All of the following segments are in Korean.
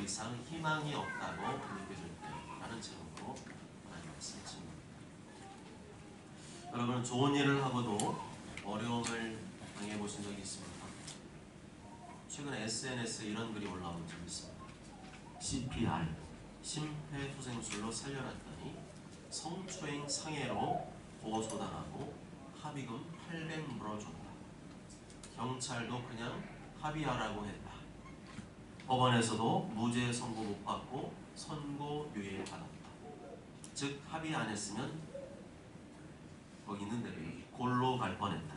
이상 희망이 없다고 느껴질 때 라는 제목으로 하나님 말씀 드립니다. 여러분은 좋은 일을 하고도 어려움을 당해보신 적이 있습니까? 최근에 SNS에 이런 글이 올라온 적이 있습니다. CPR, 심폐소생술로 살려놨더니 성추행 상해로 고소당하고 합의금 800 물어준다. 경찰도 그냥 합의하라고 했다. 법원에서도 무죄 선고 못 받고 선고유예 받았다. 즉 합의 안 했으면 거기 있는 대로 골로 갈 뻔했다.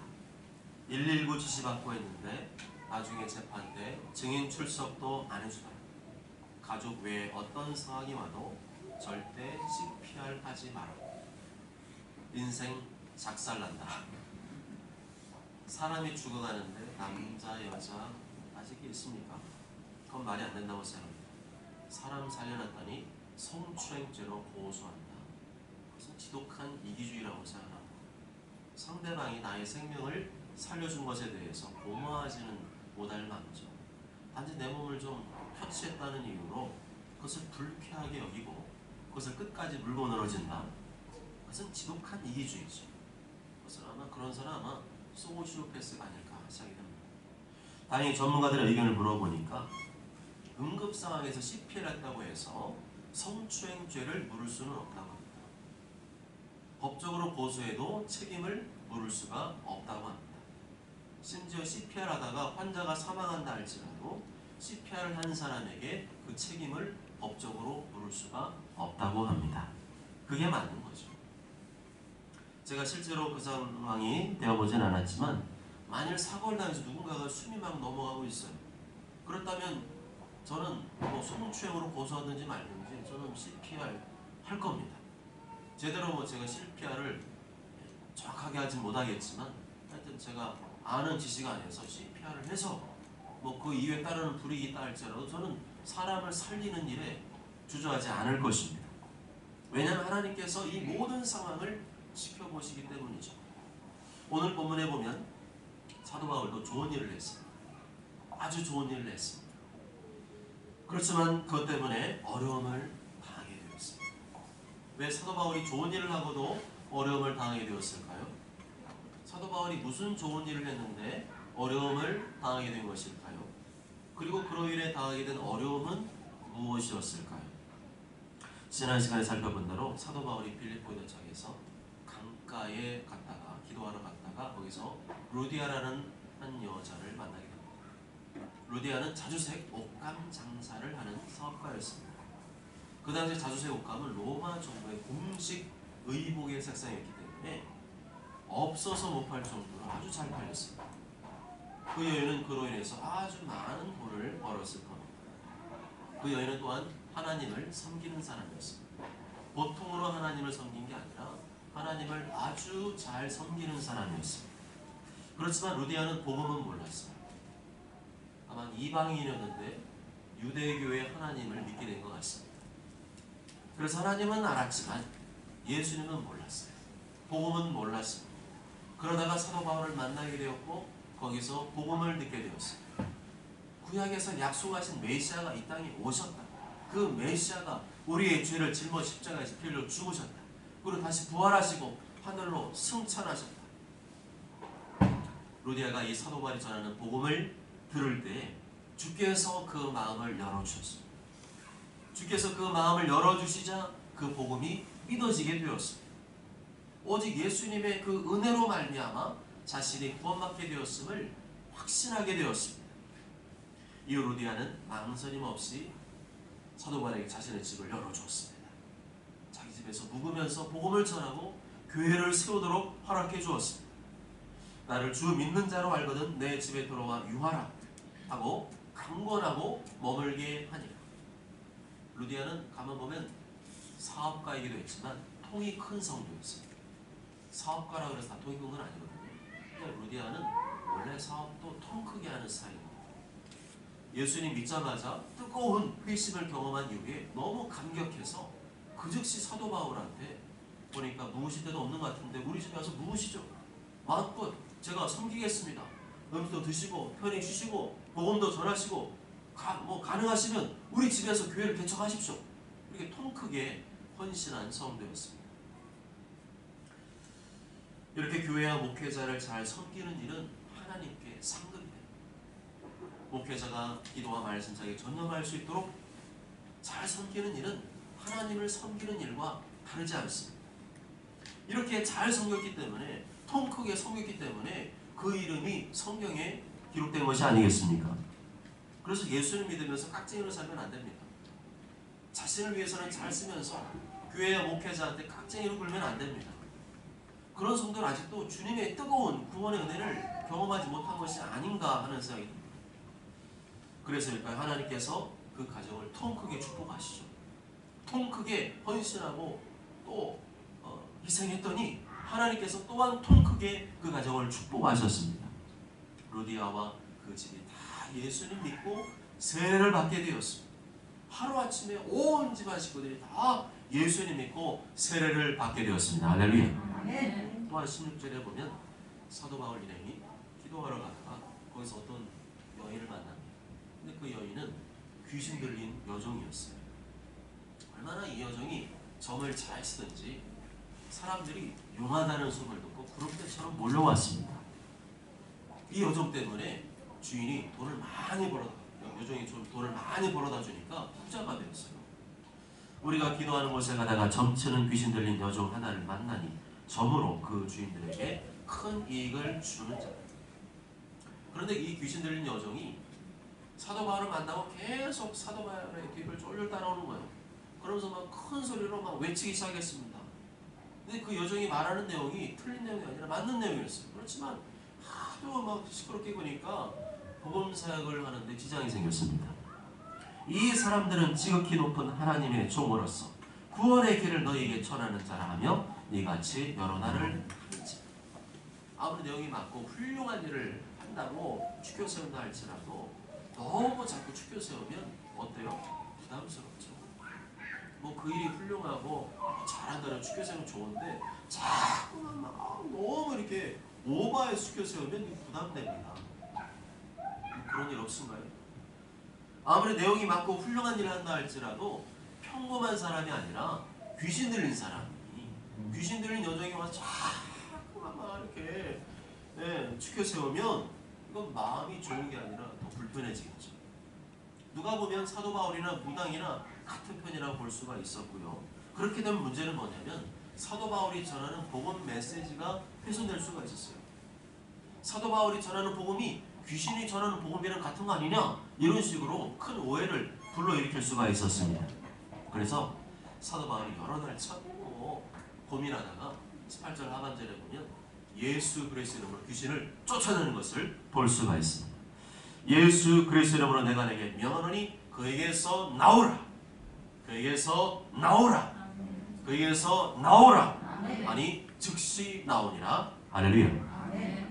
119 지시받고 했는데 나중에 재판 때 증인 출석도 안 해주더라. 가족 외에 어떤 상황이 와도 절대 CPR 하지 마라. 인생 작살난다. 사람이 죽어가는데 남자 여자 아직이 있습니까? 그건 말이 안 된다고 생각합니다. 사람 살려놨더니 성추행죄로 고소한다. 그것은 지독한 이기주의라고 생각합니다. 상대방이 나의 생명을 살려준 것에 대해서 고마워하지는 못할 망정, 단지 내 몸을 좀 편취했다는 이유로 그것을 불쾌하게 여기고 그것을 끝까지 물고 늘어진다. 그것은 지독한 이기주의죠. 그것은 아마 그런 사람 아마 소시오패스가 아닐까 생각이 듭니다. 다행히 전문가들의 의견을 물어보니까 응급 상황에서 CPR 했다고 해서 성추행죄를 물을 수는 없다고 합니다. 법적으로 고소해도 책임을 물을 수가 없다고 합니다. 심지어 CPR 하다가 환자가 사망한다 할지라도 CPR을 한 사람에게 그 책임을 법적으로 물을 수가 없다고 합니다. 그게 맞는 거죠. 제가 실제로 그 상황이 되어보진 않았지만 만일 사고를 당해서 누군가가 숨이 막 넘어가고 있어요. 그렇다면 저는 뭐 성추행으로 고소하든지 말든지 저는 CPR 할 겁니다. 제대로 제가 CPR을 정확하게 하진 못하겠지만 하여튼 제가 아는 지식 안에서 CPR을 해서 뭐 그 이후에 따르는 불이익이 있다 할지라도 저는 사람을 살리는 일에 주저하지 않을 것입니다. 왜냐하면 하나님께서 이 모든 상황을 지켜보시기 때문이죠. 오늘 본문에 보면 사도 바울도 좋은 일을 했습니다. 아주 좋은 일을 했습니다. 그렇지만 그것 때문에 어려움을 당하게 되었습니다. 왜 사도 바울이 좋은 일을 하고도 어려움을 당하게 되었을까요? 사도 바울이 무슨 좋은 일을 했는데 어려움을 당하게 된 것일까요? 그리고 그로 인해 당하게 된 어려움은 무엇이었을까요? 지난 시간에 살펴본 대로 사도 바울이 빌립보 도착해서 강가에 갔다가 기도하러 갔다가 거기서 루디아라는 한 여자를 만나게 됩니다. 루디아는 자주색 옷감 장사를 하는 사업가였습니다. 그 당시 자주색 옷감은 로마 정부의 공식 의복의 색상이었기 때문에 없어서 못 팔 정도로 아주 잘 팔렸습니다. 그 여인은 그로 인해서 아주 많은 돈을 벌었을 겁니다. 그 여인은 또한 하나님을 섬기는 사람이었습니다. 보통으로 하나님을 섬긴 게 아니라 하나님을 아주 잘 섬기는 사람이었습니다. 그렇지만 루디아는 복음은 몰랐어요. 아마 이방인이었는데 유대교의 하나님을 믿게 된 것 같습니다. 그래서 하나님은 알았지만 예수님은 몰랐어요. 복음은 몰랐습니다. 그러다가 사도 바울을 만나게 되었고 거기서 복음을 듣게 되었습니다. 구약에서 약속하신 메시아가 이 땅에 오셨다. 그 메시아가 우리의 죄를 짊어 십자가에서 피 흘려 죽으셨다. 그리고 다시 부활하시고 하늘로 승천하셨다. 루디아가 이 사도 바울이 전하는 복음을 들을 때 주께서 그 마음을 열어주셨습니다. 주께서 그 마음을 열어주시자 그 복음이 믿어지게 되었습니다. 오직 예수님의 그 은혜로 말미암아 자신이 구원받게 되었음을 확신하게 되었습니다. 이후 루디아는 망설임 없이 사도 바울에게 자신의 집을 열어주었습니다. 자기 집에서 묵으면서 복음을 전하고 교회를 세우도록 허락해 주었습니다. 나를 주 믿는 자로 알거든 내 집에 들어와 유하라 하고 강권하고 머물게 하니라. 루디아는 가만 보면 사업가이기도 했지만 통이 큰 성도였습니다. 사업가라고 해서 다 통이 큰 건 아니거든요. 루디아는 원래 사업도 통 크게 하는 스타일입니다. 예수님 믿자마자 뜨거운 회심을 경험한 이후에 너무 감격해서 그 즉시 사도 바울한테 보니까 묵으실 데도 없는 것 같은데 우리 집에 와서 묵으시죠. 마음껏 제가 섬기겠습니다. 음식도 드시고 편히 쉬시고 복음도 전하시고 가능하시면 우리 집에서 교회를 개척하십시오. 이렇게 통 크게 헌신한 성도였습니다. 이렇게 교회와 목회자를 잘 섬기는 일은 하나님께 상급이 됩니다. 목회자가 기도와 말씀 사이에 전념할 수 있도록 잘 섬기는 일은 하나님을 섬기는 일과 다르지 않습니다. 이렇게 잘 섬겼기 때문에, 통 크게 섬겼기 때문에 그 이름이 성경에 기록된 것이 아니겠습니까? 그래서 예수를 믿으면서 깍쟁이로 살면 안 됩니다. 자신을 위해서는 잘 쓰면서 교회와 목회자한테 깍쟁이로 굴면 안 됩니다. 그런 성도는 아직도 주님의 뜨거운 구원의 은혜를 경험하지 못한 것이 아닌가 하는 생각이 듭니다. 그래서일까요? 하나님께서 그 가정을 통 크게 축복하시죠. 통 크게 헌신하고 또 희생했더니 하나님께서 또한 통 크게 그 가정을 축복하셨습니다. 루디아와 그 집이 다 예수님 믿고 세례를 받게 되었습니다. 하루아침에 온 집안 식구들이 다 예수님 믿고 세례를 받게 되었습니다. 할렐루야. 또한 16절에 보면 사도 바울 일행이 기도하러 가다가 거기서 어떤 여인을 만납니다. 근데 그 여인은 귀신 들린 여종이었어요. 얼마나 이 여종이 점을 잘 쓰든지 사람들이 용하다는 소문을 듣고 구름대처럼 몰려왔습니다. 이 여종 때문에 주인이 여종이 좀 돈을 많이 벌어다 주니까 부자가 되었어요. 우리가 기도하는 곳에 가다가 점치는 귀신 들린 여종 하나를 만나니 점으로 그 주인들에게 큰 이익을 주는 자. 그런데 이 귀신 들린 여종이 사도 바울을 만나고 계속 사도 바울의 뒤를 쫄쫄 따라오는 거예요. 그러면서 막 큰 소리로 막 외치기 시작했습니다. 근데 그 여종이 말하는 내용이 틀린 내용이 아니라 맞는 내용이었어요. 그렇지만 하도 막 시끄럽게 보니까 복음 사역을 하는데 지장이 생겼습니다. 이 사람들은 지극히 높은 하나님의 종으로서 구원의 길을 너희에게 전하는 자라 하며 이같이 여러 날을 하는지. 아무리 내용이 맞고 훌륭한 일을 한다고 추켜 세운다 할지라도 너무 자꾸 추켜 세우면 어때요? 부담스럽죠. 뭐 그 일이 훌륭하고 잘한다고 추켜 세우면 좋은데 자꾸만 막 너무 이렇게 오버에 추켜 세우면 부담됩니다. 그런 일 없은가요? 아무리 내용이 맞고 훌륭한 일을 한다 할지라도 평범한 사람이 아니라 귀신 들린 사람이, 귀신 들린 여종이 와서 자꾸만 막 이렇게 추켜 세우면 이건 마음이 좋은 게 아니라 더 불편해지겠죠. 누가 보면 사도 바울이나 무당이나 같은 편이라고 볼 수가 있었고요. 그렇게 되면 문제는 뭐냐면 사도 바울이 전하는 복음 메시지가 훼손될 수가 있었어요. 사도 바울이 전하는 복음이 귀신이 전하는 복음이랑 같은 거 아니냐? 이런 식으로 큰 오해를 불러일으킬 수가 있었습니다. 그래서 사도 바울이 여러 날 참고 고민하다가 18절 하반절에 보면 예수 그리스도 이름으로 귀신을 쫓아내는 것을 볼 수가 있습니다. 예수 그리스도 이름으로 내가 내게 명하노니 그에게서 나오라. 그에게서 나오라. 그에게서 나오라. 아니 즉시 나오니라. 할렐루야.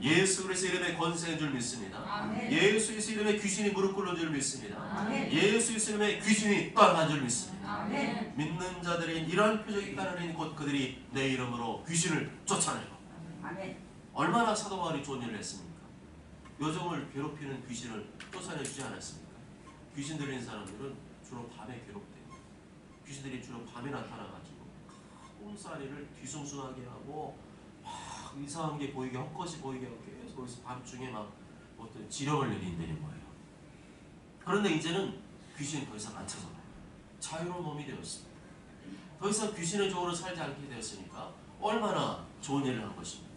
예수 그리스도 이름의 권세인 줄 믿습니다. 예수 그리스도 이름의 귀신이 무릎 꿇는 줄 믿습니다. 예수 그리스도 이름의 귀신이 떠나간 줄 믿습니다. 믿는 자들인 이러한 표적이 따르니 곧 그들이 내 이름으로 귀신을 쫓아내고. 얼마나 사도 바울이 좋은 일을 했습니까? 여종을 괴롭히는 귀신을 쫓아내주지 않았습니까? 귀신 들린 사람들은 주로 밤에 괴롭대요. 귀신들이 주로 밤에 나타나가지고 꼼사리를 뒤숭숭하게 하고 막 이상한 게 보이게 헛것이 보이게 하고 계속 거기서 밤중에 막 어떤 지령을 내린다는 거예요. 그런데 이제는 귀신이 더 이상 안 찾아와요. 자유로운 몸이 되었습니다. 더 이상 귀신의 종으로 살지 않게 되었으니까 얼마나 좋은 일을 한 것입니다.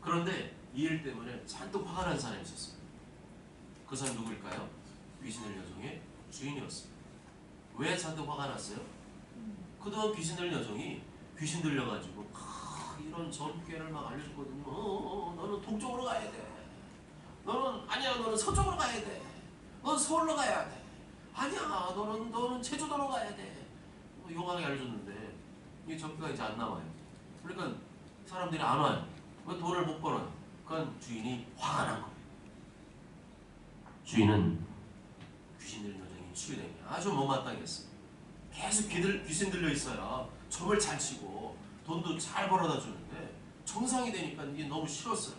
그런데 이 일 때문에 잔뜩 화가 난 사람이 있었어요. 그 사람 누구일까요? 귀신 들린 여종의 주인이었습니다. 왜 잔뜩 화가 났어요? 그동안 귀신 들린 여종이 귀신 들려가지고 이런 전개를 막 알려줬거든요. 너는 동쪽으로 가야 돼. 너는 아니야. 너는 서쪽으로 가야 돼. 넌 서울로 가야 돼. 아니야. 너는 제주도로 가야 돼. 용하게 알려줬는데 이 전개가 이제 안 나와요. 그러니까 사람들이 안 와요. 왜 돈을 못 벌어요? 그건 주인이 화가 난 거예요. 주인은 귀신 들린 여종이 치유된 게 아주 못마땅했어요. 계속 귀신 들려 있어야 점을 잘 치고 돈도 잘 벌어다 주는데 정상이 되니까 이게 너무 싫었어요.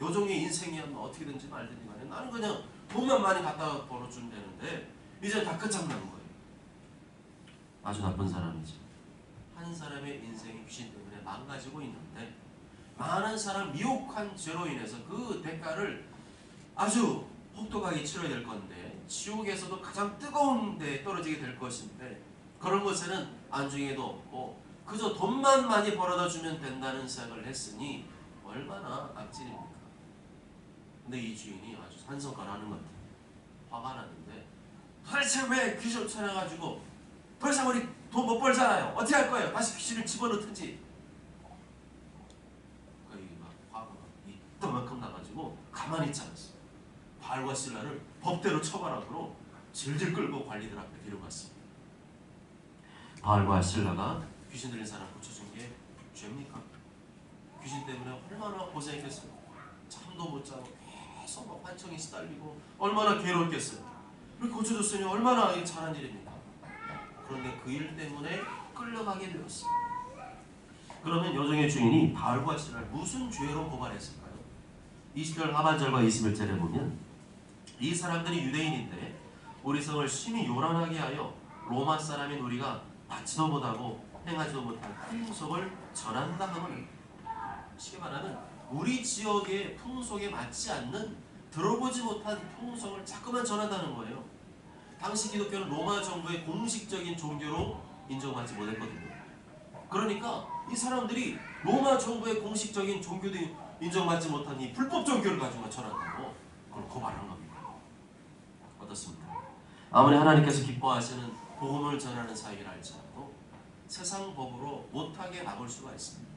여종의 인생이야 뭐 어떻게든지 말든지 간에 나는 그냥 돈만 많이 갖다 벌어주면 되는데 이제 다 끝장난 거예요. 아주 나쁜 사람이죠. 한 사람의 인생이 귀신 때문에 망가지고 있는데 많은 사람 미혹한 죄로 인해서 그 대가를 아주 혹독하게 치러야 될 건데 지옥에서도 가장 뜨거운 데 떨어지게 될 것인데 그런 곳에는 안중에도 없고 그저 돈만 많이 벌어다 주면 된다는 생각을 했으니 얼마나 악질입니까? 근데 이 주인이 아주 산성가라는 것 같아요. 화가 났는데 도대체 왜 귀신을 찾아가지고 더 이상 우리 돈 못 벌잖아요. 어떻게 할 거예요? 다시 귀신을 집어넣든지. 거의 막 화가 이따만큼 나가지고 가만히 있지 않았어요. 바알과 실라를 법대로 처벌하도록 질질 끌고 관리들 앞에 데려갔습니다. 바알과 실라가 귀신 들린 사람 고쳐준 게 죄입니까? 귀신 때문에 얼마나 고생했겠어요. 잠도 못 자고 계속 막 환청이 시달리고 얼마나 괴로웠겠어요. 그렇게 고쳐줬으니 얼마나 잘한 일입니까? 그런데 그 일 때문에 끌려가게 되었습니다. 그러면 요정의 주인이 바알과 실라를 무슨 죄로 고발했을까요? 20절 하반절과 21절에 보면 이 사람들이 유대인인데 우리 성을 심히 요란하게 하여 로마 사람인 우리가 받지도 못하고 행하지도 못한 풍속을 전한다 하면, 쉽게 말하면 우리 지역의 풍속에 맞지 않는 들어보지 못한 풍속을 자꾸만 전한다는 거예요. 당시 기독교는 로마 정부의 공식적인 종교로 인정받지 못했거든요. 그러니까 이 사람들이 로마 정부의 공식적인 종교도 인정받지 못한 이 불법 종교를 가지고 전한다고 그걸 고발한 겁니다. 어떻습니까? 아무리 하나님께서 기뻐하시는 복음을 전하는 사역을 할지라도 세상 법으로 못하게 막을 수가 있습니다.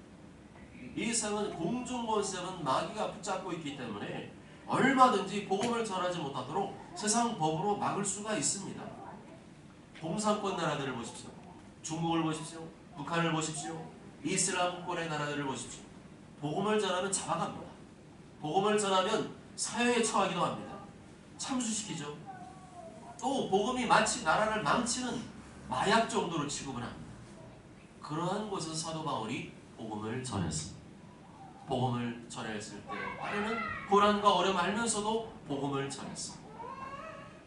이 세상은 공중권세는 마귀가 붙잡고 있기 때문에 얼마든지 복음을 전하지 못하도록 세상 법으로 막을 수가 있습니다. 공산권 나라들을 보십시오. 중국을 보십시오. 북한을 보십시오. 이슬람권의 나라들을 보십시오. 복음을 전하면 잡아갑니다. 복음을 전하면 사회에 처하기도 합니다. 참수시키죠. 또 복음이 마치 나라를 망치는 마약 정도로 취급을 합니다. 그러한 곳에서 사도 바울이 복음을 전했습니다. 복음을 전했을 때 빠르는 고난과 어려움 알면서도 복음을 전했습니다.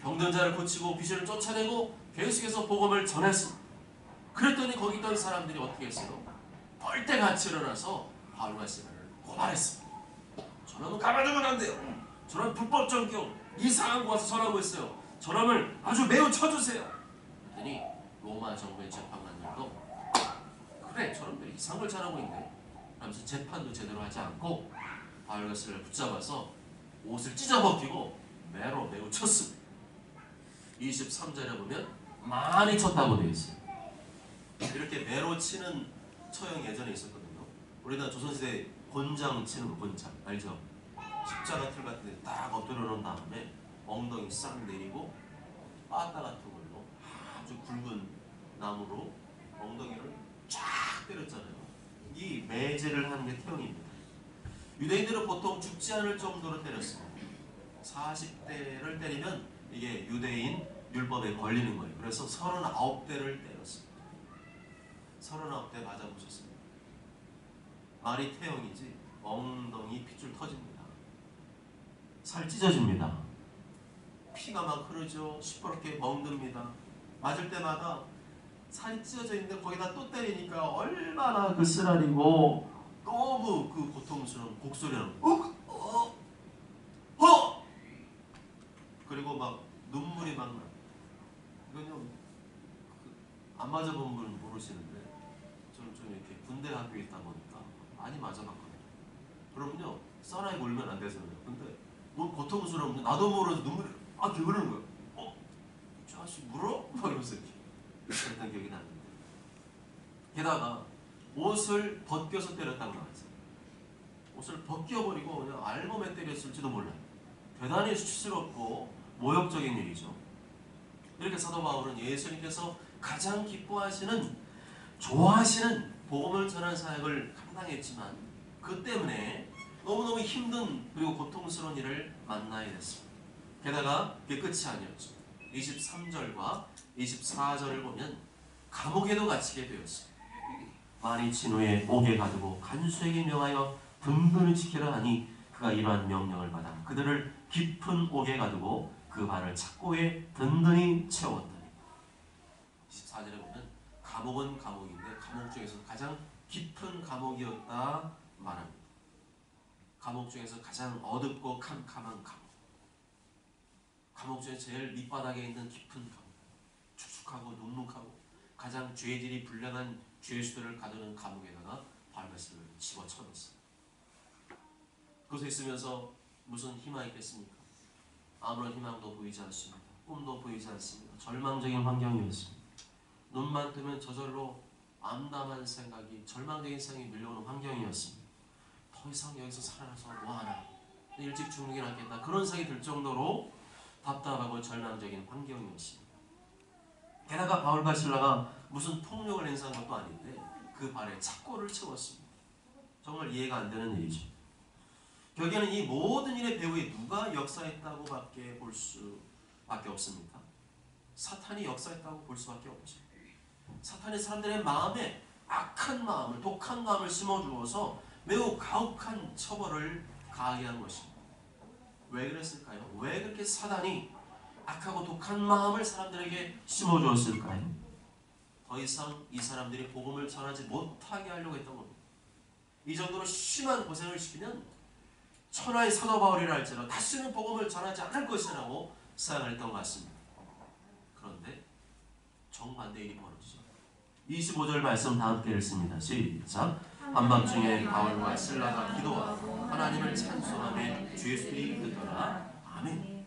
병든 자를 고치고 귀신을 쫓아내고 계속해서 복음을 전했습니다. 그랬더니 거기 있던 사람들이 어떻게 했어요? 벌떼같이 일어나서 바울과 실라를 고발했습니다. 저놈은 가만두면 안 돼요. 저놈 불법 종교 이상한 거 와서 전하고 있어요. 저놈을 아주 매우 쳐주세요. 그랬더니 로마 정부의 재판관들도 그래 저놈들이 이상한 걸 전하고 있네 하면서 재판도 제대로 하지 않고 바울과 실라를 붙잡아서 옷을 찢어벗기고 매로 매우 쳤습니다. 23절에 보면 많이 쳤다고 되어 있어요. 이렇게 매로 치는 처형 예전에 있었거든요. 우리나라 조선시대 곤장 치는 거, 곤장 알죠? 십자가 틀 같은 데 딱 엎드려 놓은 다음에 엉덩이 싹 내리고 빠따 같은 걸로 아주 굵은 나무로 엉덩이를 쫙 때렸잖아요. 이 매질을 하는 게 태형입니다. 유대인들은 보통 죽지 않을 정도로 때렸습니다. 40대를 때리면 이게 유대인 율법에 걸리는 거예요. 그래서 39대를 때렸습니다. 39대 맞아보셨습니다. 말이 태형이지 엉덩이 핏줄 터집니다. 살 찢어집니다. 피가 막 흐르죠. 시퍼렇게 멍듭니다. 맞을 때마다 살이 찢어져 있는데 거기다 또 때리니까 얼마나 그 쓰라리고 너무 그 고통스러운 곡소리는 그리고 막 눈물이 막 나. 이건요 안 맞아본 분은 모르시는데 좀 이렇게 군대 학교에 있다 보니까 많이 맞아봤거든요. 그러면요 사나이 울면 안 되잖아요. 근데 뭐 고통스러운데 나도 모르는 눈물이 막 흐르는 거예요. 저 아저씨 물어? 막 이러면서 이렇게 그랬던 기억이 나는데 게다가 옷을 벗겨서 때렸다고 나왔어요. 옷을 벗겨버리고 그냥 알몸에 때렸을지도 몰라요. 대단히 수치스럽고 모욕적인 일이죠. 이렇게 사도 바울은 예수님께서 가장 기뻐하시는 좋아하시는 복음을 전하는 사역을 감당했지만 그 때문에 너무너무 힘든 그리고 고통스러운 일을 만나야 됐습니다. 게다가 그게 끝이 아니었죠. 23절과 24절을 보면 감옥에도 갇히게 되었습니다. 많이 친 후에 옥에 가두고 간수에게 명하여 든든히 지키라 하니 그가 이러한 명령을 받아 그들을 깊은 옥에 가두고 그 발을 착고에 든든히 채웠더니 24절에 보면 감옥은 감옥인데 감옥 중에서 가장 깊은 감옥이었다 말합니다. 감옥 중에서 가장 어둡고 캄캄한 감옥. 감옥 중에 제일 밑바닥에 있는 깊은 감옥. 축축하고 눅눅하고 가장 죄질이 불량한 죄수들을 가두는 감옥에다가 바르바스를 집어쳐넣었어요. 그곳에 있으면서 무슨 희망이 있겠습니까? 아무런 희망도 보이지 않습니다. 꿈도 보이지 않습니다. 절망적인 환경이었습니다. 눈만 뜨면 저절로 암담한 생각이, 절망적인 생각이 밀려오는 환경이었습니다. 더 이상 여기서 살아서 뭐하나, 일찍 죽는 게 낫겠다, 그런 생각이 들 정도로 답답하고 절망적인 환경이었습니다. 게다가 바울과 실라가 무슨 폭력을 행사한 것도 아닌데 그 발에 착고를 채웠습니다. 정말 이해가 안 되는 일이죠. 결국에는 이 모든 일의 배후에 누가 역사했다고 밖에 볼 수밖에 없습니까? 사탄이 역사했다고 볼 수밖에 없죠. 사탄이 사람들의 마음에 악한 마음을, 독한 마음을 심어주어서 매우 가혹한 처벌을 가하게 한 것입니다. 왜 그랬을까요? 왜 그렇게 사단이 악하고 독한 마음을 사람들에게 심어주었을까요? 더 이상 이 사람들이 복음을 전하지 못하게 하려고 했던 겁니다. 이 정도로 심한 고생을 시키면 천하의 사도 바울이라 할지라도 다시는 복음을 전하지 않을 것이라고 생각을 했던 것 같습니다. 그런데 정반대 일이 벌어지죠. 25절 말씀 다 함께 읽습니다. 시작. 한밤중에 바울과 실라가 기도하고 하나님을 찬송하며 죄수들이 듣더라. 아멘.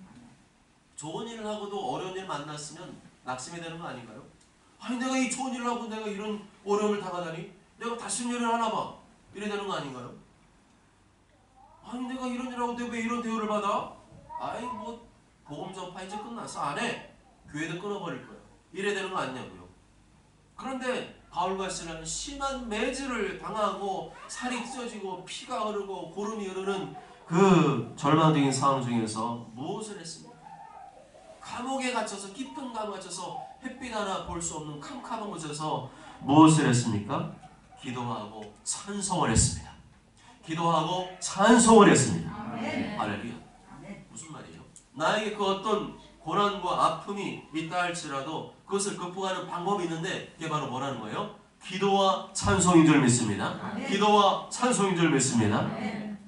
좋은 일을 하고도 어려운 일 만났으면 낙심이 되는 거 아닌가요? 아니 내가 이 좋은 일을 하고 내가 이런 어려움을 당하다니 내가 다시는 일을 하나 봐, 이래 되는 거 아닌가요? 아니 내가 이런 일을 하고 내가 왜 이런 대우를 받아? 아이 뭐 복음 전파 이제 끝났어, 안 해. 교회도 끊어버릴 거야, 이래 되는 거 아니냐고요. 그런데 바울과 실라는 심한 매질을 당하고 살이 찢어지고 피가 흐르고 고름이 흐르는 그 절망적인 상황 중에서 무엇을 했습니까? 감옥에 갇혀서, 깊은 감옥에 갇혀서 햇빛 하나 볼 수 없는 캄캄한 곳에서 무엇을 했습니까? 기도하고 찬송을 했습니다. 기도하고 찬송을 했습니다. 할렐루야. 무슨 말이에요? 나에게 그 어떤 고난과 아픔이 있다 할지라도 그것을 극복하는 방법이 있는데 그게 바로 뭐라는 거예요? 기도와 찬송인 줄 믿습니다. 기도와 찬송인 줄 믿습니다.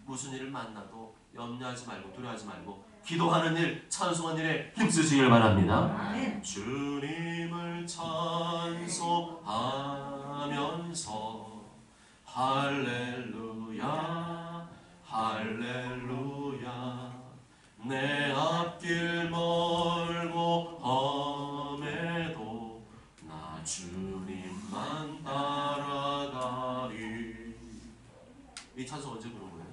무슨 일을 만나도 염려하지 말고 두려워하지 말고 기도하는 일, 찬송하는 일에 힘쓰시길 바랍니다. 주님을 찬송하면서 할렐루야 할렐루야 내 앞길 멀고 험해도 나 주님만 따라가리. 이 찬송 언제 부른 거예요?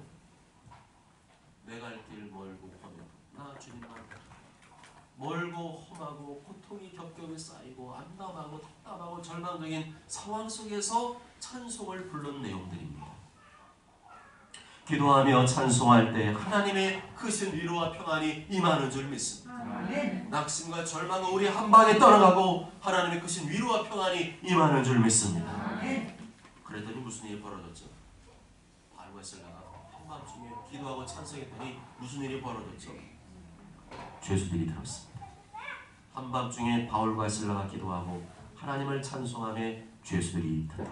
내 갈 길 멀고 험해도 나 주님만 따라가리. 멀고 험하고 고통이 겹겹이 쌓이고 암담하고 답답하고 절망적인 상황 속에서 찬송을 부른 내용들입니다. 기도하며 찬송할 때 하나님의 크신 위로와 평안이 임하는 줄 믿습니다. 낙심과 절망은 우리 한방에 떠나가고 하나님의 크신 위로와 평안이 임하는 줄 믿습니다. 그랬더니 무슨 일이 벌어졌죠? 바울과 실라가 한밤중에 기도하고 찬송했더니 무슨 일이 벌어졌죠? 죄수들이 들었습니다. 한밤중에 바울과 실라가 기도하고 하나님을 찬송하며 죄수들이 들었다.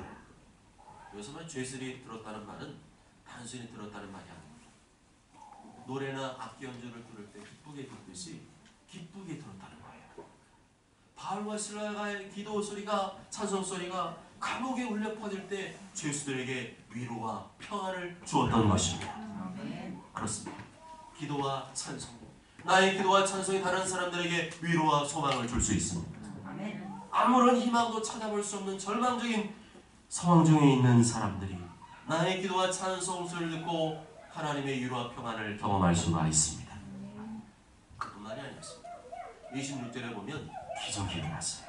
여기서 죄수들이 들었다는 말은 단순히 들었다는 말이 아닙니다. 노래나 악기 연주를 들을 때 기쁘게 듣듯이 기쁘게 들었다는 거예요. 바울과 실라의 기도 소리가, 찬송 소리가 감옥에 울려 퍼질 때 죄수들에게 위로와 평안을 주었던 것입니다. 그렇습니다. 기도와 찬송, 나의 기도와 찬송이 다른 사람들에게 위로와 소망을 줄 수 있습니다. 아무런 희망도 찾아볼 수 없는 절망적인 상황 중에 있는 사람들이 나의 기도와 찬송 소리를 듣고 하나님의 위로와 평안을 경험할 수가 있습니다. 그뿐만이 아니었습니다. 26절에 보면 기적이 일어났어요.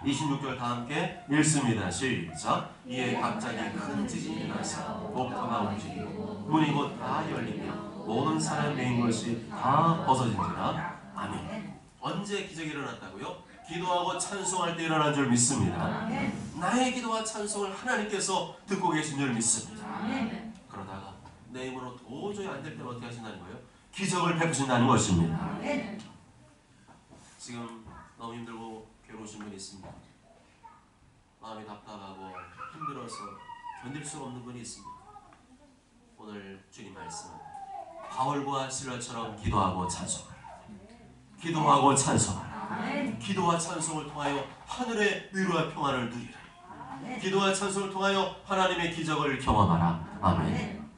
26절 다 함께 읽습니다. 시작. 이에 갑자기 큰 지진이 나서 목터가 움직이고 문이 곧 다 열리며 모든 사람이 메인 것이 다 벗어진지라. 아멘. 언제 기적이 일어났다고요? 기도하고 찬송할 때 일어난 줄 믿습니다. 나의 기도와 찬송을 하나님께서 듣고 계신 줄 믿습니다. 그러다가 내 힘으로 도저히 안 될 때는 어떻게 하신다는 거예요? 기적을 베푸신다는 것입니다. 지금 너무 힘들고 괴로우신 분이 있습니다. 마음이 답답하고 힘들어서 견딜 수 없는 분이 있습니다. 오늘 주님 말씀은 바울과 실라처럼 기도하고 찬송하라. 기도하고 찬송하라. 기도와 찬송을 통하여 하늘의 위로와 평안을 누리라. 기도와 찬송을 통하여 하나님의 기적을 경험하라. 아멘.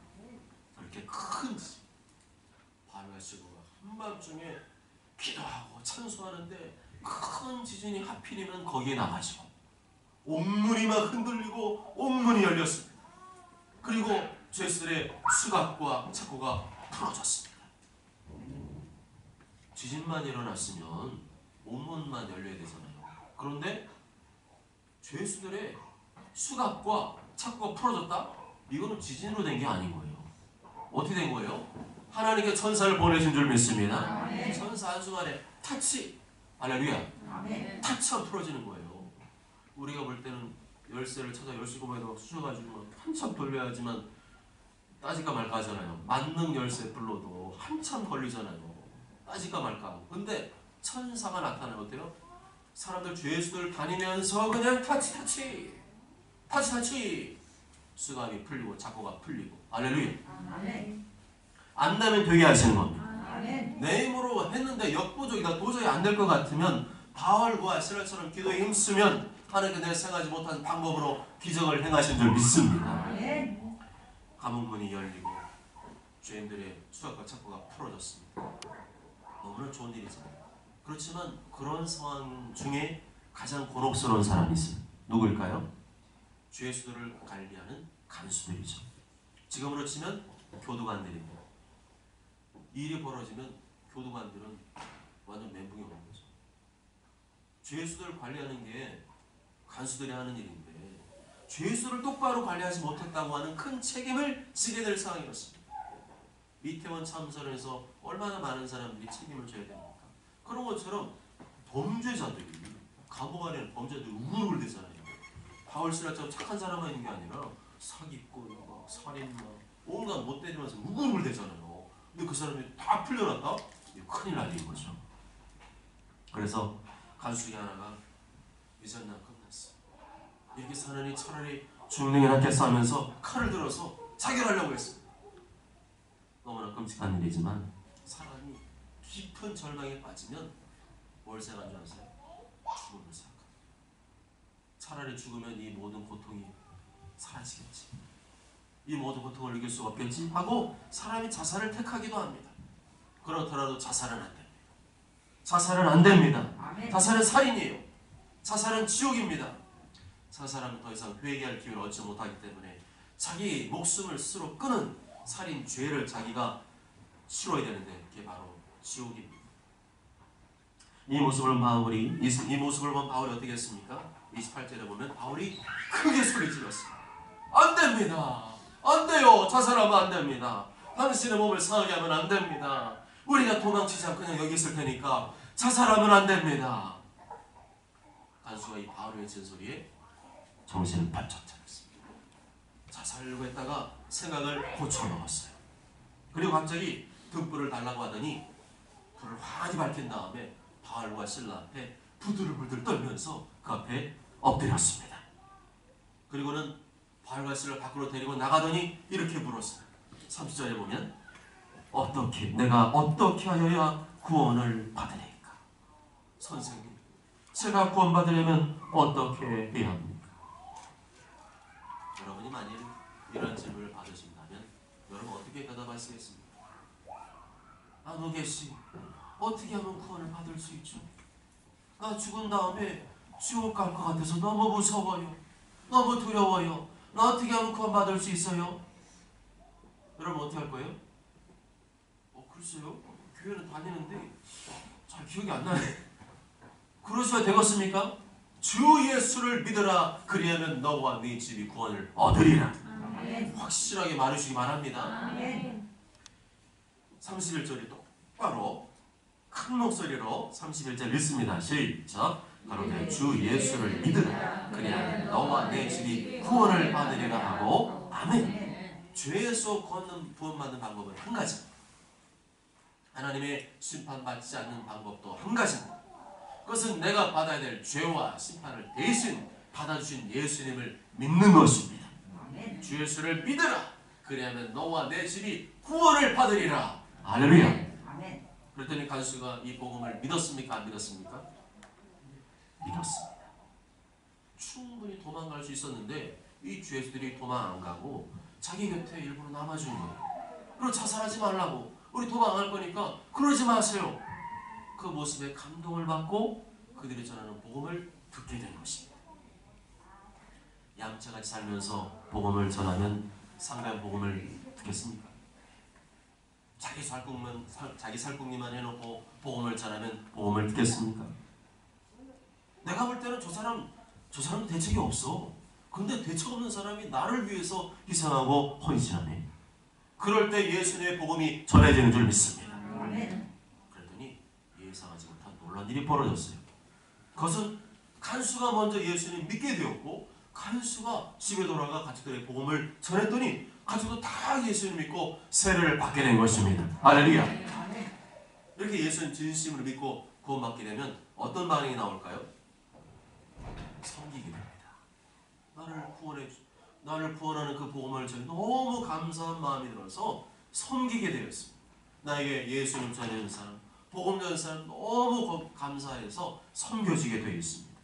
이렇게 큰 바울과 실라가 한밤중에 기도하고 찬송하는데 큰 지진이 하필이면 거기에 나가지고 온문이 막 흔들리고 온문이 열렸습니다. 그리고 죄수들의 수갑과 착고가 풀어졌습니다. 지진만 일어났으면 온문만 열려야 되잖아요. 그런데 죄수들의 수갑과 착고가 풀어졌다? 이거는 지진으로 된 게 아닌 거예요. 어떻게 된 거예요? 하나님께 천사를 보내신 줄 믿습니다. 아멘. 천사 한순간에 타치, 할렐루야, 아멘. 타치가 풀어지는 거예요. 우리가 볼 때는 열쇠를 찾아 열쇠고리에다 쑤셔가지고 한참 돌려야지만 따질까 말까 하잖아요. 만능 열쇠 불러도 한참 걸리잖아요. 따질까 말까. 근데 천사가 나타나면 어때요? 사람들 죄수들 다니면서 그냥 타치 수갑이 풀리고 착고가 풀리고. 할렐루야. 아멘. 안다면 되게 하시는 겁니다. 아멘. 내 힘으로 했는데 역부족이다. 도저히 안 될 것 같으면 바울과 실라처럼 기도에 힘쓰면 하나님께 내가 생각하지 못한 방법으로 기적을 행하신 줄 믿습니다. 아멘. 감옥문이 열리고 죄인들의 수갑과 착고가 풀어졌습니다. 너무나 좋은 일이잖아요. 그렇지만 그런 상황 중에 가장 곤혹스러운 사람이 있어요. 누구일까요? 죄수들을 관리하는 간수들이죠. 지금으로 치면 교도관들입니다. 일이 벌어지면 교도관들은 완전 멘붕이 오는 거죠. 죄수들을 관리하는 게 간수들이 하는 일인데 죄수를 똑바로 관리하지 못했다고 하는 큰 책임을 지게 될 상황이었습니다. 이태원 참사에서 얼마나 많은 사람들이 책임을 져야 됩니까? 그런 것처럼 범죄자들이 감옥 안에는 범죄자들이 우글우글 되잖아요. 바울 실라처럼 착한 사람만 있는 게 아니라 사기꾼, 살인, 온갖 못되면서 우글우글 되잖아요. 근데 그 사람이 다 풀려났다? 큰일 날 일인 거죠. 그래서 간수 중에 하나가 이제 난 끝났어. 이렇게 사느니 차라리 죽는 게 낫겠어 하면서 칼을 들어서 자결하려고 했습니다. 너무나 끔찍한 일이지만 사람이 깊은 절망에 빠지면 뭘 생각하는 줄 아세요? 죽음을 생각합니다. 차라리 죽으면 이 모든 고통이 사라지겠지. 이 모든 고통을 이길 수가 없겠지 하고 사람이 자살을 택하기도 합니다. 그렇더라도 자살은 안 됩니다. 자살은 안 됩니다. 아멘. 자살은 살인이에요. 자살은 지옥입니다. 자살하면 더 이상 회개할 기회를 얻지 못하기 때문에 자기 목숨을 스스로 끊은 살인 죄를 자기가 치러야 되는데 그게 바로 지옥입니다. 이 모습을 본 바울이 어떻게 했습니까? 28절에 보면 바울이 크게 소리 질렀습니다. 안 됩니다. 안 돼요. 자살하면 안 됩니다. 당신의 몸을 상하게 하면 안 됩니다. 우리가 도망치지 않고 그냥 여기 있을 테니까 자살하면 안 됩니다. 간수가 이 바울의 진소리에 정신을 바짝 차렸습니다. 자살하려고 했다가 생각을 고쳐먹었어요. 그리고 갑자기 등불을 달라고 하더니 불을 환히 밝힌 다음에 바울과 실라 앞에 부들부들 떨면서 그 앞에 엎드렸습니다. 그리고는 바울과 실라를 밖으로 데리고 나가더니 이렇게 물었어요. 30절에 보면 내가 어떻게 하여야 구원을 받으리까? 선생님, 제가 구원받으려면 어떻게 해야 합니까? 여러분이 만일 이런 질문을 받으신다면 여러분 어떻게 대답하시겠습니까? 노계씨, 어떻게 하면 구원을 받을 수 있죠? 나 죽은 다음에 지옥 갈 것 같아서 너무 무서워요. 너무 두려워요. 나 어떻게 하면 구원 받을 수 있어요? 여러분 어떻게 할 거예요? 글쎄요. 교회는 다니는데 잘 기억이 안 나네. 그러셔야 되겠습니까? 주 예수를 믿으라. 그리하면 너와 네 집이 구원을 얻으리라. 아멘. 확실하게 말해주시기 바랍니다. 아멘. 31절이 똑바로 큰 목소리로 31절 읽습니다. 시작. 가로되 주 예수를 믿으라. 그리하면 너와 내 집이 구원을 받으리라 하고. 아멘. 죄에서 구원받는 방법은 한 가지. 하나님의 심판받지 않는 방법도 한 가지입니다. 그것은 내가 받아야 될 죄와 심판을 대신 받아주신 예수님을 믿는 것입니다. 주 예수를 믿으라. 그리하면 너와 내 집이 구원을 받으리라. 할렐루야. 그랬더니 간수가 이 복음을 믿었습니까? 안 믿었습니까? 믿었습니다. 충분히 도망갈 수 있었는데 이 주 예수들이 도망 안 가고 자기 곁에 일부러 남아준 거예요. 그리고 자살하지 말라고. 우리 도망 안 갈 거니까 그러지 마세요. 그 모습에 감동을 받고 그들이 전하는 복음을 듣게 된 것입니다. 양자같이 살면서 복음을 전하면 상대방 복음을 듣겠습니까? 자기 살궁리만 해놓고 복음을 전하면 복음을 듣겠습니까? 내가 볼 때는 저 사람 대책이 없어. 근데 대책 없는 사람이 나를 위해서 희생하고 헌신하네. 그럴 때 예수님의 복음이 전해지는 줄 믿습니다. 그랬더니 예상하지 못한 놀라운 일이 벌어졌어요. 그것은 간수가 먼저 예수님 믿게 되었고 간수가 집에 돌아가 가족들의 복음을 전했더니 가족도 다 예수님 믿고 세례를 받게 된 것입니다. 할렐루야. 이렇게 예수님 진심으로 믿고 구원받게 되면 어떤 반응이 나올까요? 섬기게 됩니다. 나를 구원하는 그 복음을 전해 너무 감사한 마음이 들어서 섬기게 되었습니다. 나에게 예수님 전하는 사람, 복음 전하는 사람 너무 감사해서 섬겨지게 되어 있습니다.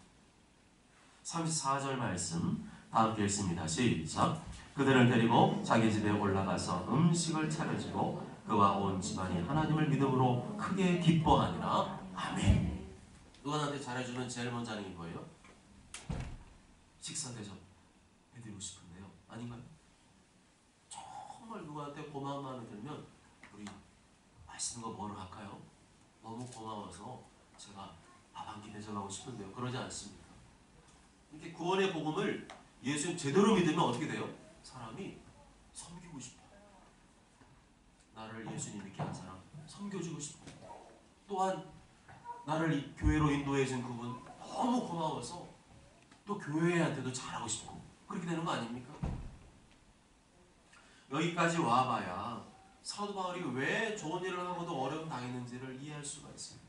34절 말씀 다 함께 읽습니다. 시작. 그들을 데리고 자기 집에 올라가서 음식을 차려주고 그와 온 집안이 하나님을 믿음으로 크게 기뻐하니라. 아멘. 누구한테 잘해주면 제일 먼저 하는 게 뭐예요? 식사 대접 해드리고 싶은데요. 아닌가요? 정말 누구한테 고마운 마음이 들면 우리 맛있는 거 먹으러 갈까요? 너무 고마워서 제가 밥 한 끼 대접하고 싶은데요. 그러지 않습니까? 이렇게 구원의 복음을 예수님 제대로 믿으면 어떻게 돼요? 사람이 섬기고 싶어요. 나를 예수님 믿게 한 사람 섬겨주고 싶어요. 또한 나를 이 교회로 인도해 준 그분 너무 고마워서 또 교회한테도 잘하고 싶고 그렇게 되는 거 아닙니까? 여기까지 와봐야 사도 바울이 왜 좋은 일을 하고도 어려움 당했는지를 이해할 수가 있습니다.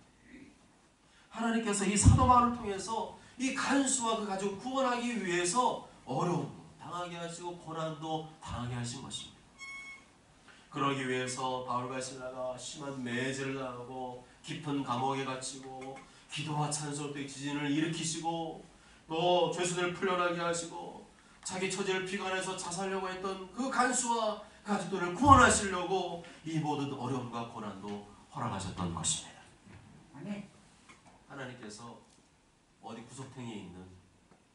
하나님께서 이 사도 바울을 통해서 이 간수와 그 가족을 구원하기 위해서 어려움도 당하게 하시고 고난도 당하게 하신 것입니다. 그러기 위해서 바울과 실라가 심한 매질을 당하고 깊은 감옥에 갇히고 기도와 찬송 때 지진을 일으키시고 또 죄수들을 풀려나게 하시고 자기 처지를 비관해서 자살하려고 했던 그 간수와 가족들을 구원하시려고 이 모든 어려움과 고난도 허락하셨던 것입니다. 하나님께서 어디 구석탱이에 있는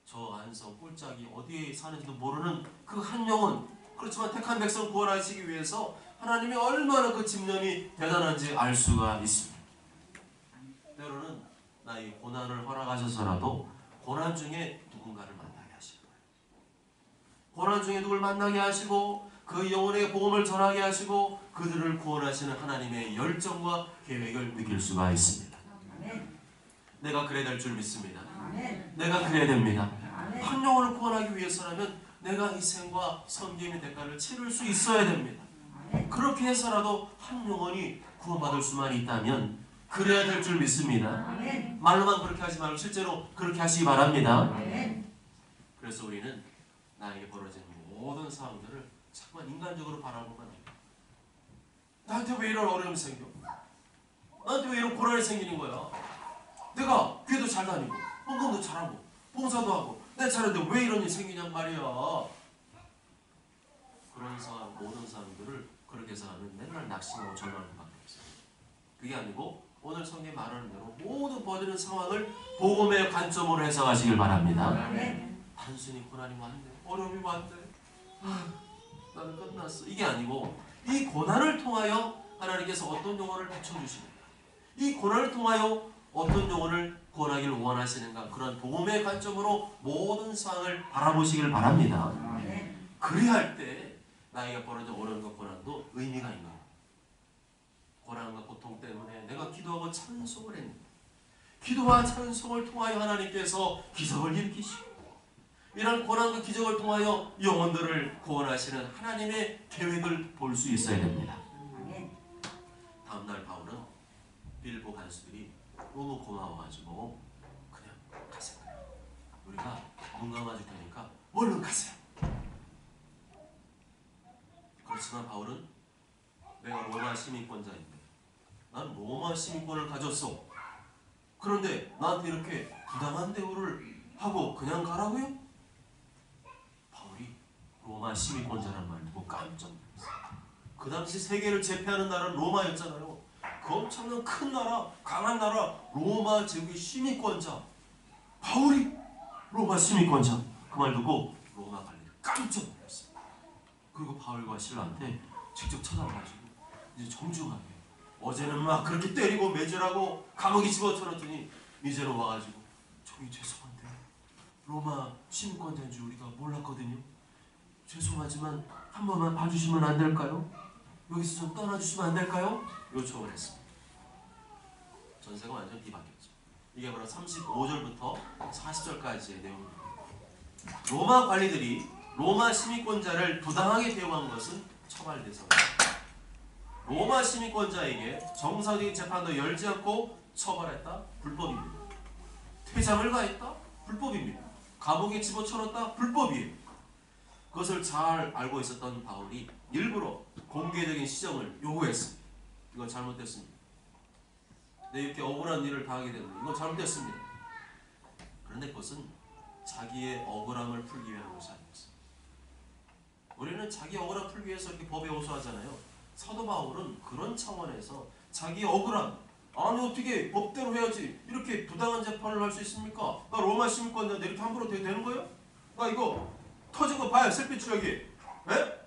저 안성 꼴짝이 어디에 사는지도 모르는 그 한 영혼, 그렇지만 택한 백성 구원하시기 위해서 하나님이 얼마나 그 집념이 대단한지 알 수가 있습니다. 때로는 나의 고난을 허락하셔서라도 고난 중에 누군가를 만나게 하실 거예요. 고난 중에 누굴 만나게 하시고 그 영혼의 복음을 전하게 하시고 그들을 구원하시는 하나님의 열정과 계획을 느낄 수가 있습니다. 내가 그래야 될 줄 믿습니다. 내가 그래야 됩니다. 한 영혼을 구원하기 위해서라면 내가 희생과 섬김의 대가를 치를 수 있어야 됩니다. 그렇게 해서라도 한 영혼이 구원받을 수만 있다면 그래야 될 줄 믿습니다. 말로만 그렇게 하지 말고 실제로 그렇게 하시기 바랍니다. 그래서 우리는 나에게 벌어지는 모든 상황들을 자꾸만 인간적으로 바라보면 안 돼요. 나한테 왜 이런 어려움이 생겨? 나한테 왜 이런 고난이 생기는 거야? 내가 교회도 잘 다니고 헌금도 잘하고 봉사도 하고 내가 잘하는데 왜 이런 일이 생기냔 말이야. 그런 상황, 모든 사람들을 그렇게 생각하면 맨날 낙심하고 절망하는 밖에 없어요. 그게 아니고 오늘 성경에 말하는 대로 모든 벌어지는 상황을 복음의 관점으로 해석하시길 바랍니다. 단순히 고난이 왔네, 어려움이 왔네, 나는 끝났어, 이게 아니고 이 고난을 통하여 하나님께서 어떤 영혼을 비춰주십니까? 이 고난을 통하여 어떤 영혼을 구원하기를 원하시는가, 그런 복음의 관점으로 모든 상황을 바라보시길 바랍니다. 그리할 때 나에게 벌어진 어려움과 고난도 의미가 있는 거예요. 고난과 고통 때문에 내가 기도하고 찬송을 했는데 기도와 찬송을 통하여 하나님께서 기적을 일으키시고 이런 고난과 기적을 통하여 영혼들을 구원하시는 하나님의 계획을 볼 수 있어야 됩니다. 다음날 바울은 빌보 간수들이 너무 고마워가지고 우리가 눈 감아줄 테니까 얼른 가세요. 그렇지만 바울은 내가 로마 시민권자인데 난 로마 시민권을 가졌어. 그런데 나한테 이렇게 부당한 대우를 하고 그냥 가라고요? 바울이 로마 시민권자라는 말 듣고 깜짝 놀랐어요. 그 당시 세계를 제패하는 나라는 로마였잖아요. 그 엄청난 큰 나라, 강한 나라, 로마 제국의 시민권자. 바울이 로마 시민권자. 그 말 듣고 로마 관리를 깜짝 놀랐어요. 그리고 바울과 실라한테 직접 찾아가가지고 이제 정중하게, 어제는 막 그렇게 때리고 매질하고 감옥에 집어넣었더니 이제는 와가지고 저기 죄송한데 로마 시민권자인 줄 우리가 몰랐거든요. 죄송하지만 한 번만 봐주시면 안 될까요? 여기서 좀 떠나주시면 안 될까요? 요청을 했습니다. 전세가 완전 뒤바뀌었죠. 이게 바로 35절부터 40절까지의 내용입니다. 로마 관리들이 로마 시민권자를 부당하게 대우한 것은 처벌 대상입니다. 로마 시민권자에게 정상적인 재판도 열지 않고 처벌했다? 불법입니다. 퇴장을 가했다? 불법입니다. 감옥에 집어넣었다? 불법이에요. 그것을 잘 알고 있었던 바울이 일부러 공개적인 시정을 요구했습니다. 이건 잘못됐습니다. 내 이렇게 억울한 일을 당하게 되는데 이건 잘못됐습니다. 그런데 그것은 자기의 억울함을 풀기 위한 것이 아니었습니다. 우리는 자기 억울함 풀기 위해서 이렇게 법에 호소하잖아요. 사도 바울은 그런 차원에서 자기 억울함, 아니 어떻게 법대로 해야지 이렇게 부당한 재판을 할 수 있습니까? 나 로마 시민권자인데 이렇게 함부로 되는 거예요? 나 이거 터진 거 봐요. 셀피치 여기. 에?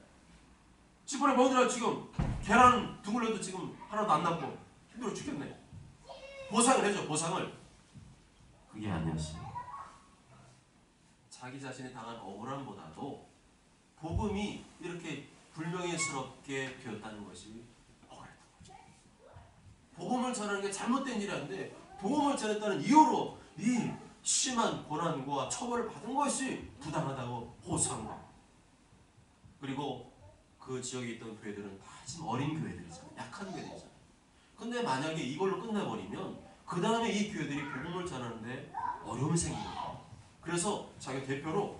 집안에 먹느라 지금 계란 두글려도 지금 하나도 안 남고 힘들어 죽겠네. 보상을 해줘. 보상을. 그게 아니었어요. 자기 자신이 당한 억울함보다도 복음이 이렇게 불명예스럽게 되었다는 것이 억울했던 거죠. 복음을 전하는 게 잘못된 일이 아닌데 복음을 전했다는 이유로 이 심한 고난과 처벌을 받은 것이 부당하다고 호소한 것. 그리고 그 지역에 있던 교회들은 다 지금 어린 교회들이잖아요. 약한 교회들이잖아요. 근데 만약에 이걸로 끝내버리면 그 다음에 이 교회들이 복음을 전하는데 어려움이 생깁니다. 그래서 자기 대표로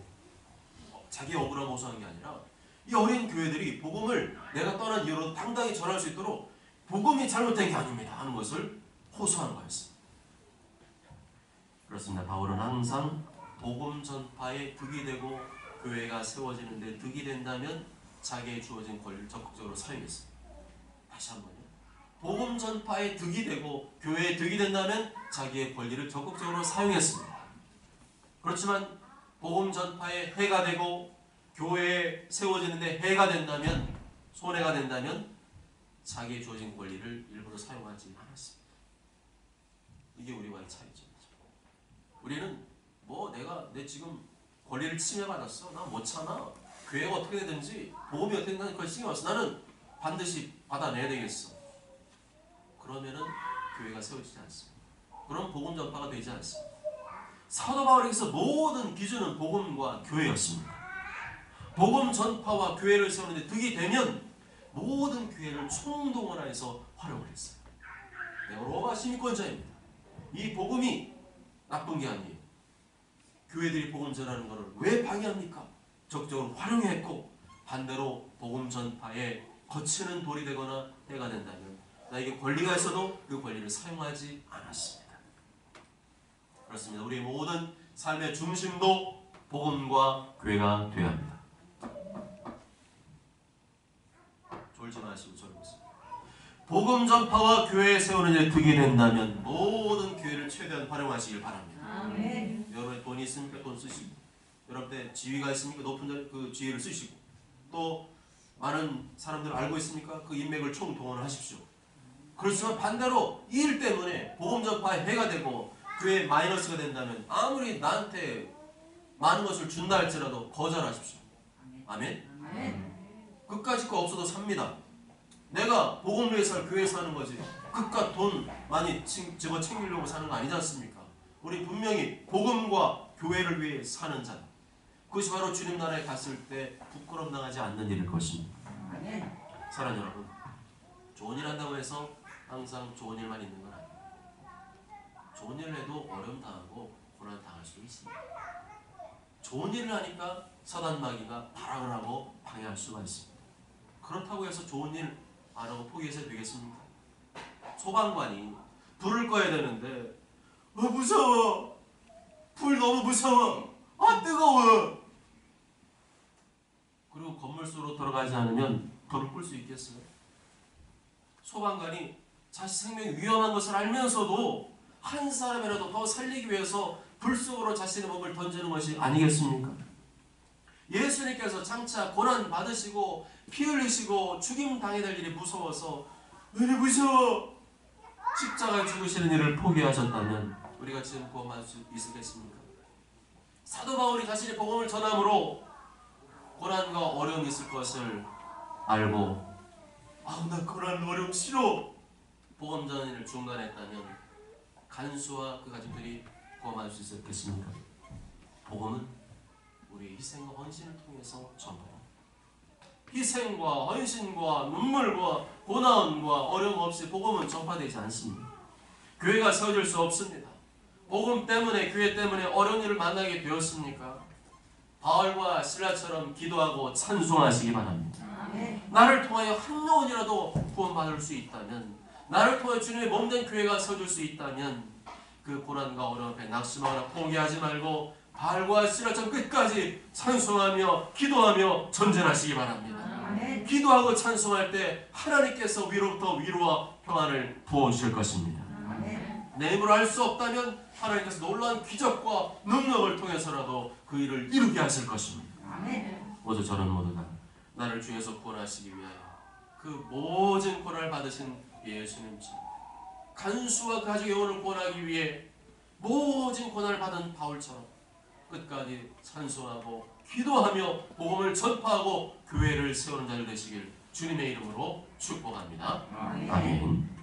자기 억울함 호소한 게 아니라 이 어린 교회들이 복음을 내가 떠난 이유로 당당히 전할 수 있도록 복음이 잘못된 게 아닙니다 하는 것을 호소한 거였습니다. 그렇습니다. 바울은 항상 복음 전파에 득이 되고 교회가 세워지는 데 득이 된다면 자기의 주어진 권리를 적극적으로 사용했습니다. 다시 한번요. 복음 전파에 득이 되고 교회에 득이 된다면 자기의 권리를 적극적으로 사용했습니다. 그렇지만 복음 전파에 해가 되고 교회에 세워지는 데 해가 된다면, 손해가 된다면 자기의 주어진 권리를 일부러 사용하지 않았습니다. 이게 우리와의 차이죠. 우리는 내 지금 권리를 침해받았어. 나 못 참아. 교회가 어떻게 되든지 복음이 어떻게 되든지 그걸 신경 안 써. 나는 반드시 받아내야 되겠어. 그러면은 교회가 세워지지 않습니다. 그럼 복음 전파가 되지 않습니다. 사도 바울에게서 모든 기준은 복음과 교회였습니다. 복음 전파와 교회를 세우는 데 득이 되면 모든 교회를 총동원해서 활용을 했어요. 내가 로마 시민권자입니다. 이 복음이 나쁜 게 아니에요. 교회들이 복음 전하는 것을 왜 방해합니까? 적극적으로 활용했고, 반대로 복음 전파에 거치는 돌이 되거나 해가 된다면 나에게 권리가 있어도 그 권리를 사용하지 않았습니다. 그렇습니다. 우리의 모든 삶의 중심도 복음과 교회가 되어야 합니다. 졸지 마시고 저를 보세요. 복음 전파와 교회에 세우는 데 득이 된다면 모든 교회를 최대한 활용하시길 바랍니다. 아멘. 여러분의 돈이 있으니까 돈 쓰시고, 여러분의 지위가 있으니까 높은 그 지위를 쓰시고, 또 많은 사람들을 알고 있으니까 그 인맥을 총동원하십시오. 그렇지만 반대로 이 일 때문에 복음 전파에 해가 되고 교회에 마이너스가 된다면 아무리 나한테 많은 것을 준다 할지라도 거절하십시오. 아멘. 아멘. 끝까지 거 없어도 삽니다. 내가 복음을 위해서 교회에서 하는 거지 그깟 돈 많이 집어 챙기려고 사는 거 아니지 않습니까? 우리 분명히 복음과 교회를 위해 사는 자, 그것이 바로 주님 나라에 갔을 때 부끄럼 당하지 않는 일일 것입니다. 사랑하는 여러분, 좋은 일 한다고 해서 항상 좋은 일만 있는 건 아니에요. 좋은 일을 해도 어려움 당하고 고난 당할 수 있습니다. 좋은 일을 하니까 사단 마귀가 발악을 하고 방해할 수가 있습니다. 그렇다고 해서 좋은 일 안 하고 포기해서 되겠습니까? 소방관이 불을 꺼야 되는데 무서워, 불 너무 무서워, 뜨거워. 그리고 건물 속으로 들어가지 않으면 불을 끌 수 있겠어요? 소방관이 자신 생명이 위험한 것을 알면서도 한 사람이라도 더 살리기 위해서 불 속으로 자신의 몸을 던지는 것이 아니겠습니까? 예수님께서 장차 고난 받으시고 피 흘리시고 죽임 당해야 될 일이 무서워서 왜 무서워? 십자가에 죽으시는 일을 포기하셨다면 우리가 지금 구원받을 수 있겠습니까? 사도 바울이 자신의 복음을 전함으로 고난과 어려움이 있을 것을 알고 나 고난 어려움 싫어! 복음 전하는 일을 중단했다면 간수와 그 가족들이 구원받을 수 있었겠습니까? 복음은 우리의 희생과 헌신을 통해서 전하라. 희생과 헌신과 눈물과 고난과 어려움 없이 복음은 전파되지 않습니다. 교회가 세워질 수 없습니다. 복음 때문에, 교회 때문에 어려운 일을 만나게 되었습니까? 바울과 실라처럼 기도하고 찬송하시기 바랍니다. 나를 통하여 한 영혼이라도 구원받을 수 있다면, 나를 통해 주님의 몸된 교회가 세워질 수 있다면 그 고난과 어려움 앞에 낙심하거나 포기하지 말고 바울과 실라처럼 끝까지 찬송하며 기도하며 전진하시기 바랍니다. 기도하고 찬송할 때 하나님께서 위로부터 위로와 평안을 부어주실 것입니다. 내 힘으로 할 수 없다면 하나님께서 놀라운 기적과 능력을 통해서라도 그 일을 이루게 하실 것입니다. 모두 저는 모두 다 나를 주에서 구원하시기 위하여 그 모든 고난을 받으신 예수님, 간수와 그 가족의 영혼을 구원하기 위해 모든 고난을 받은 바울처럼 끝까지 찬송하고 기도하며 복음을 전파하고 교회를 세우는 자들 되시길 주님의 이름으로 축복합니다. 아멘.